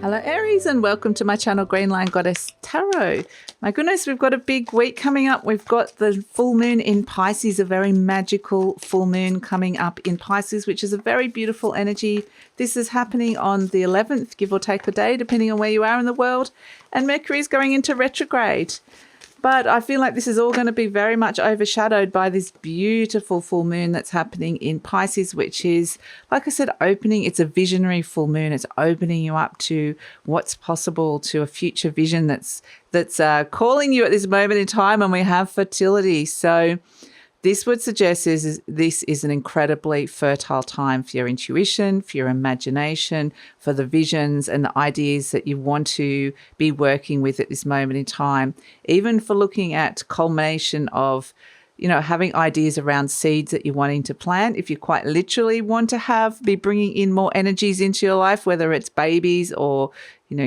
Hello Aries and welcome to my channel Green Lion Goddess Tarot. My goodness, we've got a big week coming up. We've got the full moon in Pisces, a very magical full moon coming up in Pisces, which is a very beautiful energy. This is happening on the 11th, give or take a day, depending on where you are in the world. And Mercury is going into retrograde. But I feel like this is all going to be very much overshadowed by this beautiful full moon that's happening in Pisces, which is, like I said, opening. It's a visionary full moon. It's opening you up to what's possible, to a future vision that's calling you at this moment in time. And we have fertility. So this would suggest this is an incredibly fertile time for your intuition, for your imagination, for the visions and the ideas that you want to be working with at this moment in time, even for looking at culmination of, having ideas around seeds that you're wanting to plant. If you quite literally want to be bringing in more energies into your life, whether it's babies or,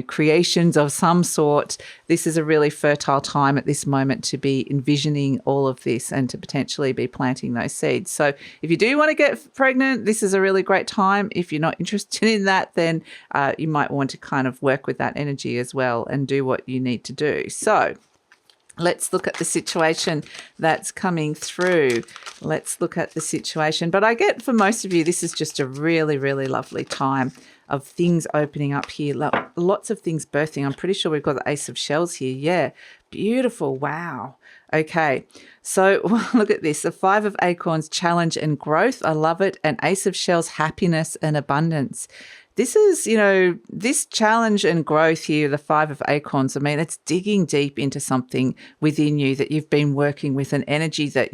creations of some sort, this is a really fertile time at this moment to be envisioning all of this and to potentially be planting those seeds. So if you do want to get pregnant, this is a really great time. If you're not interested in that, then you might want to kind of work with that energy as well and do what you need to do. So let's look at the situation that's coming through. Let's look at the situation. But I get for most of you, this is just a really, really lovely time of things opening up here. Lots of things birthing. I'm pretty sure we've got the Ace of Shells here. Yeah, beautiful. Wow. Okay, so look at this. The Five of Acorns, challenge and growth. I love it. And Ace of Shells, happiness and abundance. This is, this challenge and growth here, the Five of Acorns, I mean, it's digging deep into something within you that you've been working with, an energy that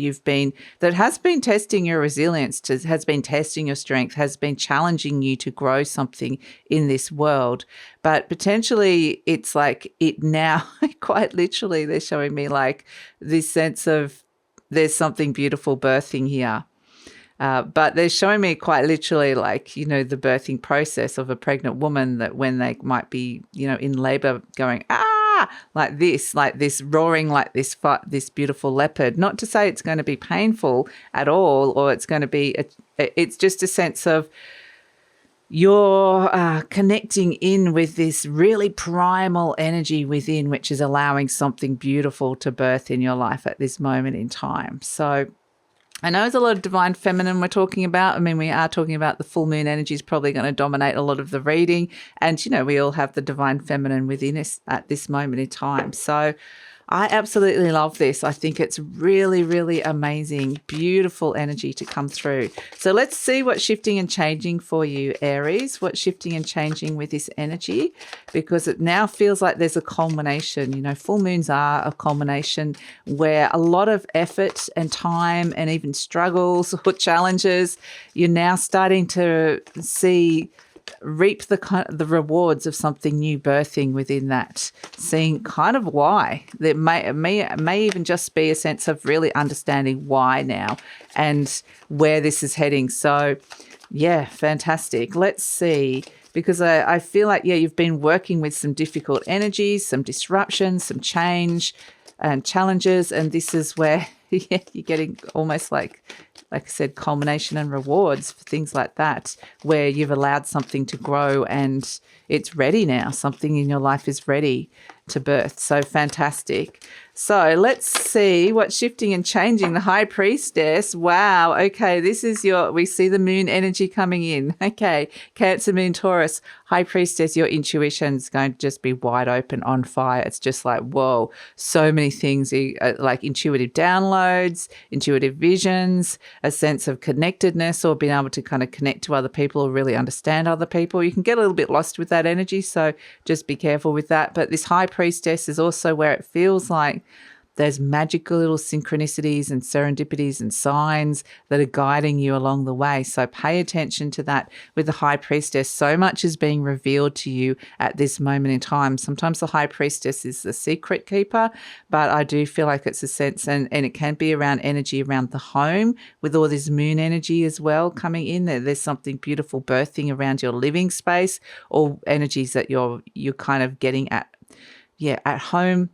that has been testing your resilience, has been testing your strength, has been challenging you to grow something in this world. But potentially it's like it now, quite literally, they're showing me like this sense of there's something beautiful birthing here. But they're showing me quite literally like, the birthing process of a pregnant woman, that when they might be, in labor going, like this roaring, like this beautiful leopard. Not to say it's going to be painful at all, or it's going to be, it's just a sense of you're connecting in with this really primal energy within, which is allowing something beautiful to birth in your life at this moment in time. So I know there's a lot of divine feminine we're talking about. I mean, we are talking about the full moon energy is probably going to dominate a lot of the reading. And, we all have the divine feminine within us at this moment in time. So I absolutely love this. I think it's really, really amazing, beautiful energy to come through. So let's see what's shifting and changing for you, Aries. What's shifting and changing with this energy? Because it now feels like there's a culmination. Full moons are a culmination where a lot of effort and time and even struggles or challenges, you're now starting to reap the rewards of something new birthing within that, seeing kind of why. There may even just be a sense of really understanding why now and where this is heading. So yeah, fantastic. Let's see, because I feel like, you've been working with some difficult energies, some disruptions, some change and challenges, and this is where you're getting almost like I said, culmination and rewards for things like that, where you've allowed something to grow and it's ready now. Something in your life is ready to birth. So fantastic. So let's see what's shifting and changing. The High Priestess. Wow. Okay. We see the moon energy coming in. Okay. Cancer, Moon, Taurus, High Priestess, your intuition is going to just be wide open, on fire. It's just like, whoa, so many things like intuitive downloads, intuitive visions, a sense of connectedness, or being able to kind of connect to other people or really understand other people. You can get a little bit lost with that energy. So just be careful with that. But this High Priestess is also where it feels like there's magical little synchronicities and serendipities and signs that are guiding you along the way. So pay attention to that with the High Priestess. So much is being revealed to you at this moment in time. Sometimes the High Priestess is the secret keeper, but I do feel like it's a sense, and it can be around energy around the home with all this moon energy as well coming in. There's something beautiful birthing around your living space, or energies that you're kind of getting at home.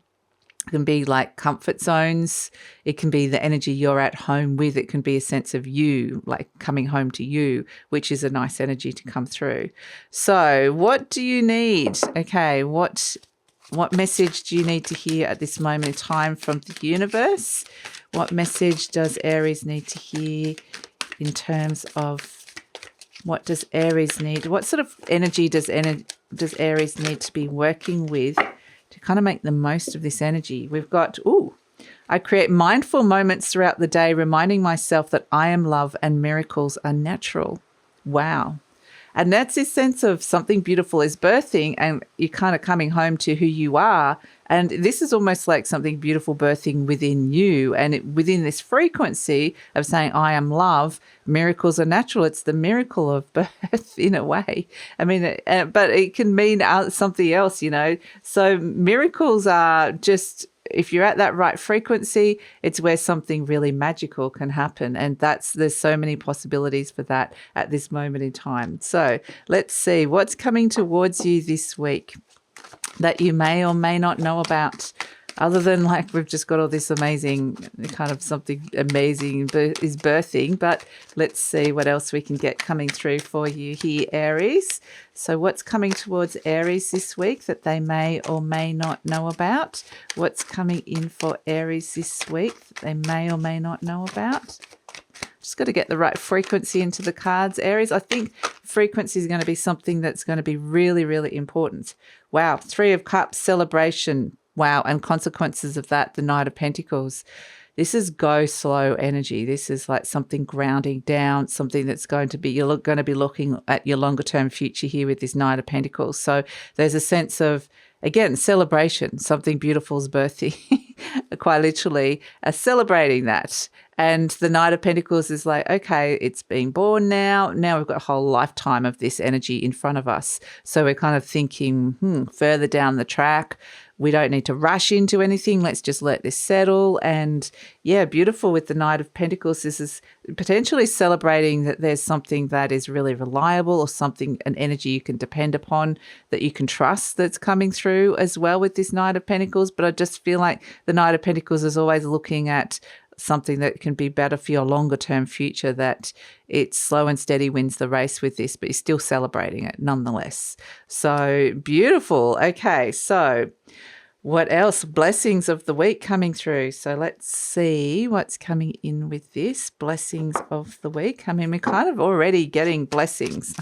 can be like comfort zones. It can be the energy you're at home with. It can be a sense of you, like coming home to you, which is a nice energy to come through. So what do you need? Okay, what message do you need to hear at this moment in time from the universe? What message does Aries need to hear in terms of what does Aries need? What sort of energy does Aries need to be working with to kind of make the most of this energy? We've got, I create mindful moments throughout the day, reminding myself that I am love and miracles are natural. Wow. And that's this sense of something beautiful is birthing and you're kind of coming home to who you are. And this is almost like something beautiful birthing within you and within this frequency of saying, I am love, miracles are natural. It's the miracle of birth in a way. I mean, but it can mean something else, you know. So miracles are just, if you're at that right frequency, it's where something really magical can happen. And there's so many possibilities for that at this moment in time. So let's see what's coming towards you this week that you may or may not know about, other than like we've just got all this amazing kind of something amazing is birthing. But let's see what else we can get coming through for you here, Aries. So what's coming towards Aries this week that they may or may not know about? What's coming in for Aries this week that they may or may not know about? Just got to get the right frequency into the cards, Aries. I think frequency is going to be something that's going to be really, really important. Wow. 3 of Cups, celebration. Wow. And consequences of that, the Knight of Pentacles. This is go slow energy. This is like something grounding down, something that's going to be, you're going to be looking at your longer term future here with this Knight of Pentacles. So there's a sense of, again, celebration, something beautiful is birthing, quite literally, celebrating that. And the Knight of Pentacles is like, okay, it's being born now. Now we've got a whole lifetime of this energy in front of us. So we're kind of thinking further down the track. We don't need to rush into anything. Let's just let this settle. And yeah, beautiful with the Knight of Pentacles. This is potentially celebrating that there's something that is really reliable or something, an energy you can depend upon, that you can trust that's coming through as well with this Knight of Pentacles. But I just feel like the Knight of Pentacles is always looking at something that can be better for your longer term future, that it's slow and steady wins the race with this, but you're still celebrating it nonetheless. So beautiful. Okay, so what else? Blessings of the week coming through. So let's see what's coming in with this. Blessings of the week. I mean, we're kind of already getting blessings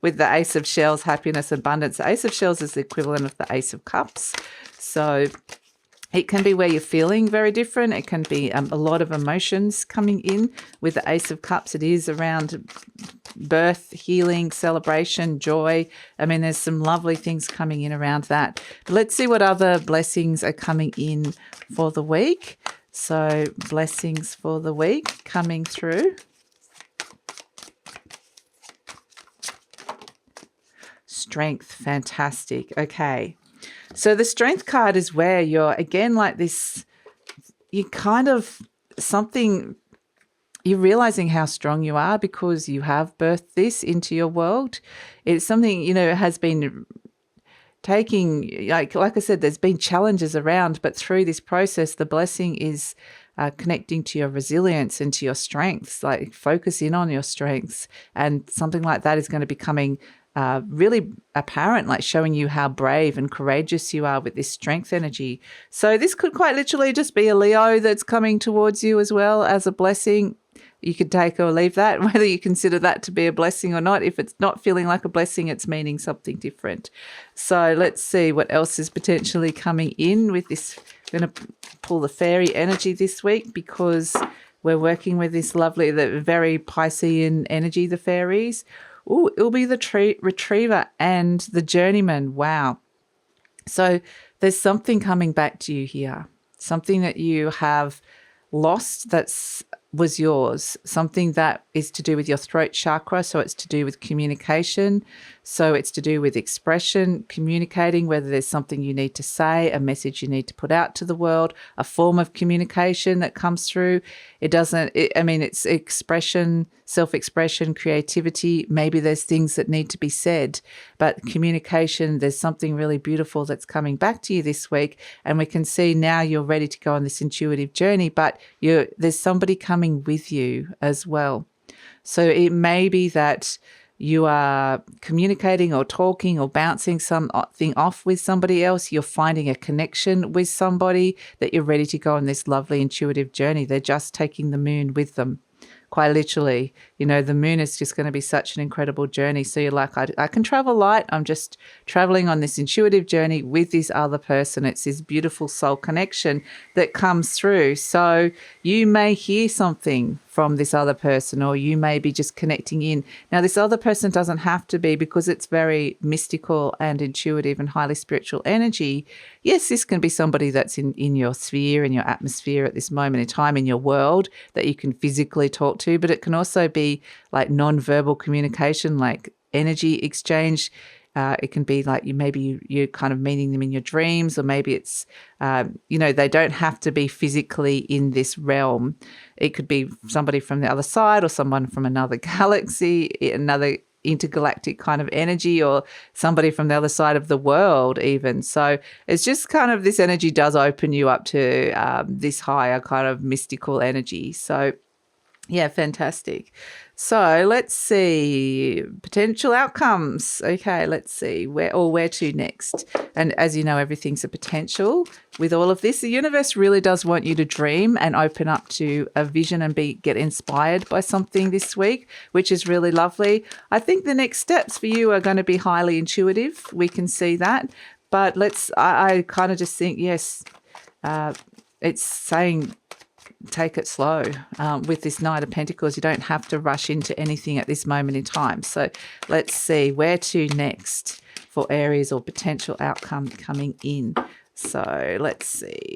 with the Ace of Shells, happiness, abundance. The Ace of Shells is the equivalent of the Ace of Cups. So it can be where you're feeling very different. It can be a lot of emotions coming in with the Ace of Cups. It is around birth, healing, celebration, joy. I mean, there's some lovely things coming in around that. But let's see what other blessings are coming in for the week. So blessings for the week coming through. Strength, fantastic. Okay. So the Strength card is where you're, again, like this, you kind of something, you're realizing how strong you are because you have birthed this into your world. It's something, you know, has been taking, like I said, there's been challenges around, but through this process, the blessing is connecting to your resilience and to your strengths, like focus in on your strengths. And something like that is going to be coming really apparent, like showing you how brave and courageous you are with this strength energy. So this could quite literally just be a Leo that's coming towards you as well as a blessing. You could take or leave that, whether you consider that to be a blessing or not. If it's not feeling like a blessing, it's meaning something different. So let's see what else is potentially coming in with this. I'm going to pull the fairy energy this week because we're working with this lovely, the very Piscean energy, the fairies. Oh, it'll be the retriever and the journeyman. Wow. So there's something coming back to you here, something that you have lost was yours, something that is to do with your throat chakra. So it's to do with communication, So it's to do with expression, communicating, whether there's something you need to say, a message you need to put out to the world, a form of communication that comes through. It's expression, self-expression, creativity. Maybe there's things that need to be said, but communication, there's something really beautiful that's coming back to you this week. And we can see now you're ready to go on this intuitive journey, but there's somebody coming with you as well. So it may be that you are communicating or talking or bouncing something off with somebody else. You're finding a connection with somebody that you're ready to go on this lovely intuitive journey. They're just taking the moon with them. Quite literally, the moon is just going to be such an incredible journey. So you're like, I can travel light. I'm just traveling on this intuitive journey with this other person. It's this beautiful soul connection that comes through. So you may hear something from this other person, or you may be just connecting in. Now, this other person doesn't have to be, because it's very mystical and intuitive and highly spiritual energy. Yes, this can be somebody that's in your sphere, in your atmosphere at this moment in time, in your world, that you can physically talk to, but it can also be like non-verbal communication, like energy exchange. It can be like you're kind of meeting them in your dreams, or maybe it's, they don't have to be physically in this realm. It could be somebody from the other side, or someone from another galaxy, another intergalactic kind of energy, or somebody from the other side of the world even. So it's just kind of, this energy does open you up to this higher kind of mystical energy. So yeah, fantastic. So let's see, potential outcomes. Okay, let's see where to next. And as you know, everything's a potential. With all of this, the universe really does want you to dream and open up to a vision and get inspired by something this week, which is really lovely. I think the next steps for you are going to be highly intuitive. We can see that. But I kind of just think, yes, it's saying, take it slow. With this Knight of Pentacles, you don't have to rush into anything at this moment in time. So let's see where to next for Aries, or potential outcome coming in. So let's see.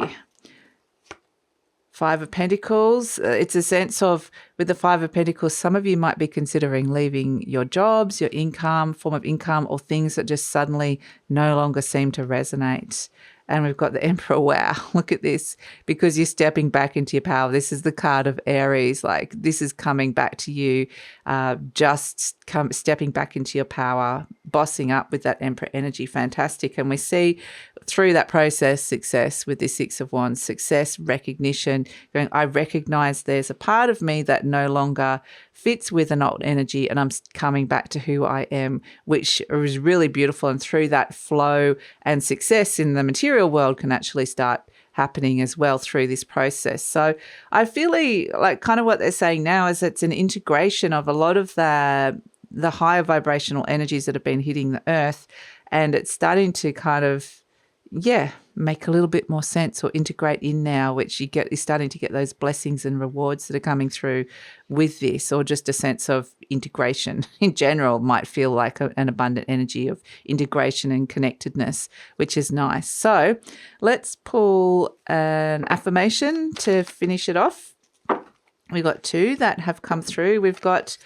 Five of Pentacles. It's a sense of, with the Five of Pentacles, some of you might be considering leaving your jobs, your income, form of income, or things that just suddenly no longer seem to resonate. And we've got the Emperor. Wow, look at this. Because you're stepping back into your power. This is the card of Aries. Like, this is coming back to you, stepping back into your power, bossing up with that Emperor energy. Fantastic. And we see through that process success with the Six of Wands. Success, recognition, going, I recognize there's a part of me that no longer fits with an old energy, and I'm coming back to who I am, which is really beautiful. And through that flow and success in the material world can actually start happening as well through this process. So I feel like kind of what they're saying now is it's an integration of a lot of the higher vibrational energies that have been hitting the earth, and it's starting to kind of, make a little bit more sense, or integrate in now, which you're starting to get those blessings and rewards that are coming through with this, or just a sense of integration in general might feel like an abundant energy of integration and connectedness, which is nice. So let's pull an affirmation to finish it off. We've got two that have come through. We've got,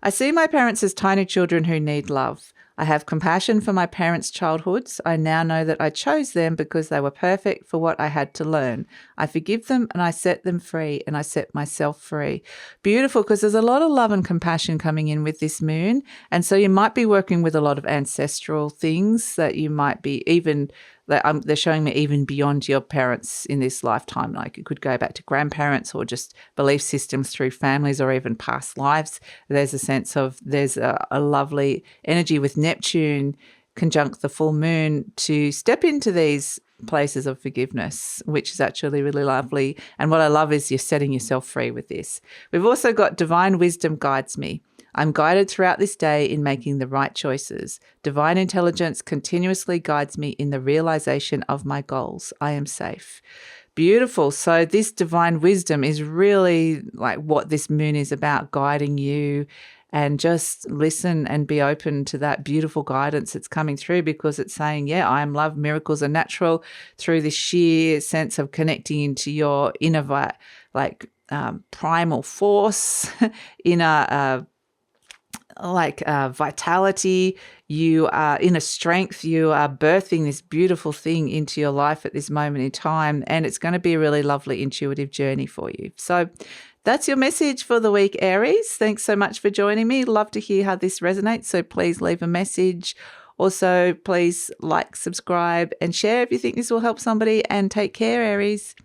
I see my parents as tiny children who need love. I have compassion for my parents' childhoods. I now know that I chose them because they were perfect for what I had to learn. I forgive them and I set them free, and I set myself free. Beautiful, because there's a lot of love and compassion coming in with this moon. And so you might be working with a lot of ancestral things that you might be even, they're showing me even beyond your parents in this lifetime. Like it could go back to grandparents, or just belief systems through families, or even past lives. There's a sense of, there's a lovely energy with Neptune conjunct the full moon to step into these places of forgiveness, which is actually really lovely. And what I love is you're setting yourself free with this. We've also got divine wisdom guides me. I'm guided throughout this day in making the right choices. Divine intelligence continuously guides me in the realization of my goals. I am safe. Beautiful. So this divine wisdom is really like what this moon is about, guiding you. And just listen and be open to that beautiful guidance that's coming through, because it's saying, I am love, miracles are natural, through this sheer sense of connecting into your inner, primal force, inner vitality. You are inner strength. You are birthing this beautiful thing into your life at this moment in time, and it's going to be a really lovely intuitive journey for you. So that's your message for the week, Aries. Thanks so much for joining me. Love to hear how this resonates, so please leave a message. Also, please like, subscribe, and share if you think this will help somebody, and take care, Aries.